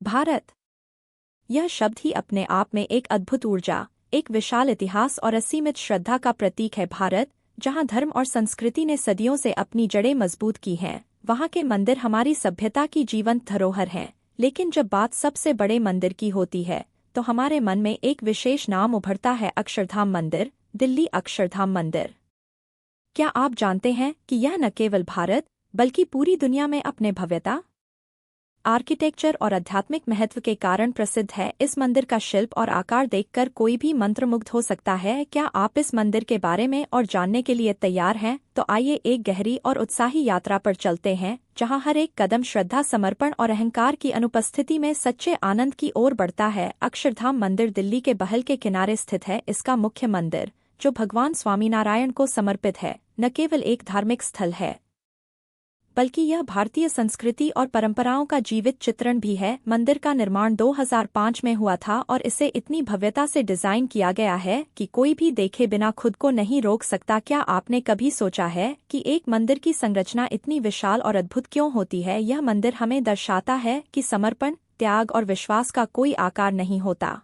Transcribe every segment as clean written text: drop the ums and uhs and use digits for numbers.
भारत। यह शब्द ही अपने आप में एक अद्भुत ऊर्जा, एक विशाल इतिहास और असीमित श्रद्धा का प्रतीक है। भारत, जहाँ धर्म और संस्कृति ने सदियों से अपनी जड़ें मजबूत की हैं, वहाँ के मंदिर हमारी सभ्यता की जीवंत धरोहर हैं। लेकिन जब बात सबसे बड़े मंदिर की होती है, तो हमारे मन में एक विशेष नाम उभरता है, अक्षरधाम मंदिर, दिल्ली अक्षरधाम मंदिर। क्या आप जानते हैं कि यह न केवल भारत बल्कि पूरी दुनिया में अपने भव्यता, आर्किटेक्चर और आध्यात्मिक महत्व के कारण प्रसिद्ध है। इस मंदिर का शिल्प और आकार देखकर कोई भी मंत्रमुग्ध हो सकता है। क्या आप इस मंदिर के बारे में और जानने के लिए तैयार हैं? तो आइए एक गहरी और उत्साही यात्रा पर चलते हैं, जहां हर एक कदम श्रद्धा, समर्पण और अहंकार की अनुपस्थिति में सच्चे आनंद की ओर बढ़ता है। अक्षरधाम मंदिर दिल्ली के बहल के किनारे स्थित है। इसका मुख्य मंदिर, जो भगवान स्वामीनारायण को समर्पित है, न केवल एक धार्मिक स्थल है, बल्कि यह भारतीय संस्कृति और परंपराओं का जीवित चित्रण भी है। मंदिर का निर्माण 2005 में हुआ था और इसे इतनी भव्यता से डिजाइन किया गया है कि कोई भी देखे बिना खुद को नहीं रोक सकता। क्या आपने कभी सोचा है कि एक मंदिर की संरचना इतनी विशाल और अद्भुत क्यों होती है? यह मंदिर हमें दर्शाता है कि समर्पण, त्याग और विश्वास का कोई आकार नहीं होता।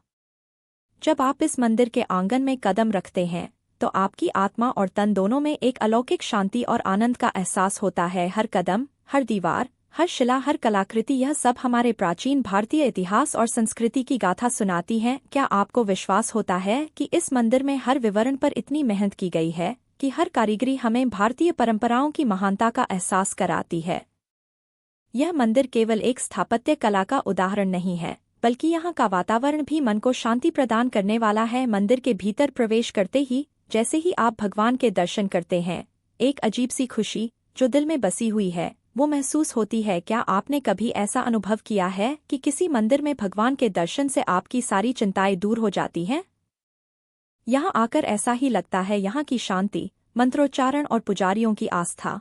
जब आप इस मंदिर के आंगन में कदम रखते हैं, तो आपकी आत्मा और तन दोनों में एक अलौकिक शांति और आनंद का एहसास होता है। हर कदम, हर दीवार, हर शिला, हर कलाकृति, यह सब हमारे प्राचीन भारतीय इतिहास और संस्कृति की गाथा सुनाती हैं। क्या आपको विश्वास होता है कि इस मंदिर में हर विवरण पर इतनी मेहनत की गई है कि हर कारीगरी हमें भारतीय परंपराओं की महानता का एहसास कराती है? यह मंदिर केवल एक स्थापत्य कला का उदाहरण नहीं है, बल्कि यहाँ का वातावरण भी मन को शांति प्रदान करने वाला है। मंदिर के भीतर प्रवेश करते ही, जैसे ही आप भगवान के दर्शन करते हैं, एक अजीब सी खुशी जो दिल में बसी हुई है, वो महसूस होती है। क्या आपने कभी ऐसा अनुभव किया है कि किसी मंदिर में भगवान के दर्शन से आपकी सारी चिंताएं दूर हो जाती हैं? यहाँ आकर ऐसा ही लगता है। यहाँ की शांति, मंत्रोच्चारण और पुजारियों की आस्था,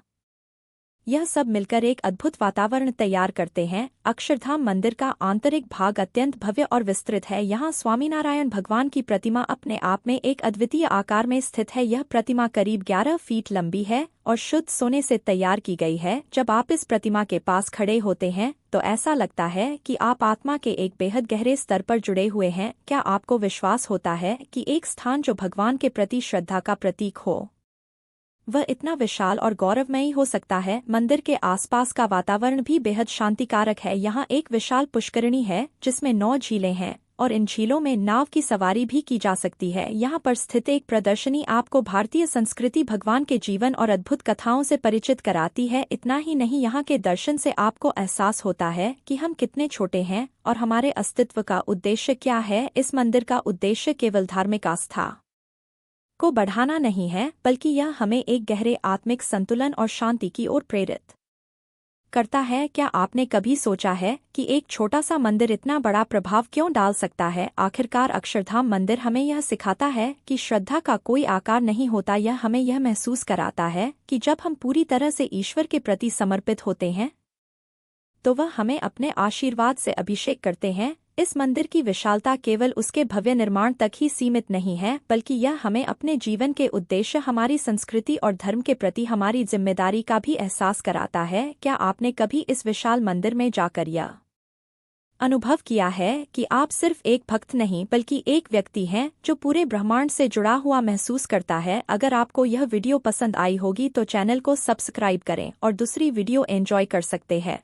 यह सब मिलकर एक अद्भुत वातावरण तैयार करते हैं। अक्षरधाम मंदिर का आंतरिक भाग अत्यंत भव्य और विस्तृत है। यहाँ स्वामीनारायण भगवान की प्रतिमा अपने आप में एक अद्वितीय आकार में स्थित है। यह प्रतिमा करीब 11 फीट लंबी है और शुद्ध सोने से तैयार की गई है। जब आप इस प्रतिमा के पास खड़े होते हैं, तो ऐसा लगता है कि आप आत्मा के एक बेहद गहरे स्तर पर जुड़े हुए हैं। क्या आपको विश्वास होता है कि एक स्थान जो भगवान के प्रति श्रद्धा का प्रतीक हो, वह इतना विशाल और गौरवमयी हो सकता है? मंदिर के आसपास का वातावरण भी बेहद शांतिकारक है। यहाँ एक विशाल पुष्करिणी है जिसमें 9 झीलें हैं और इन झीलों में नाव की सवारी भी की जा सकती है। यहाँ पर स्थित एक प्रदर्शनी आपको भारतीय संस्कृति, भगवान के जीवन और अद्भुत कथाओं से परिचित कराती है। इतना ही नहीं, यहाँ के दर्शन से आपको एहसास होता है कि हम कितने छोटे हैं और हमारे अस्तित्व का उद्देश्य क्या है। इस मंदिर का उद्देश्य केवल धार्मिक आस्था को बढ़ाना नहीं है, बल्कि यह हमें एक गहरे आत्मिक संतुलन और शांति की ओर प्रेरित करता है। क्या आपने कभी सोचा है कि एक छोटा सा मंदिर इतना बड़ा प्रभाव क्यों डाल सकता है? आखिरकार अक्षरधाम मंदिर हमें यह सिखाता है कि श्रद्धा का कोई आकार नहीं होता। यह हमें यह महसूस कराता है कि जब हम पूरी तरह से ईश्वर के प्रति समर्पित होते हैं, तो वह हमें अपने आशीर्वाद से अभिषेक करते हैं। इस मंदिर की विशालता केवल उसके भव्य निर्माण तक ही सीमित नहीं है, बल्कि यह हमें अपने जीवन के उद्देश्य, हमारी संस्कृति और धर्म के प्रति हमारी जिम्मेदारी का भी एहसास कराता है। क्या आपने कभी इस विशाल मंदिर में जाकर यह अनुभव किया है कि आप सिर्फ एक भक्त नहीं, बल्कि एक व्यक्ति हैं जो पूरे ब्रह्मांड से जुड़ा हुआ महसूस करता है? अगर आपको यह वीडियो पसंद आई होगी तो चैनल को सब्सक्राइब करें और दूसरी वीडियो एंजॉय कर सकते हैं।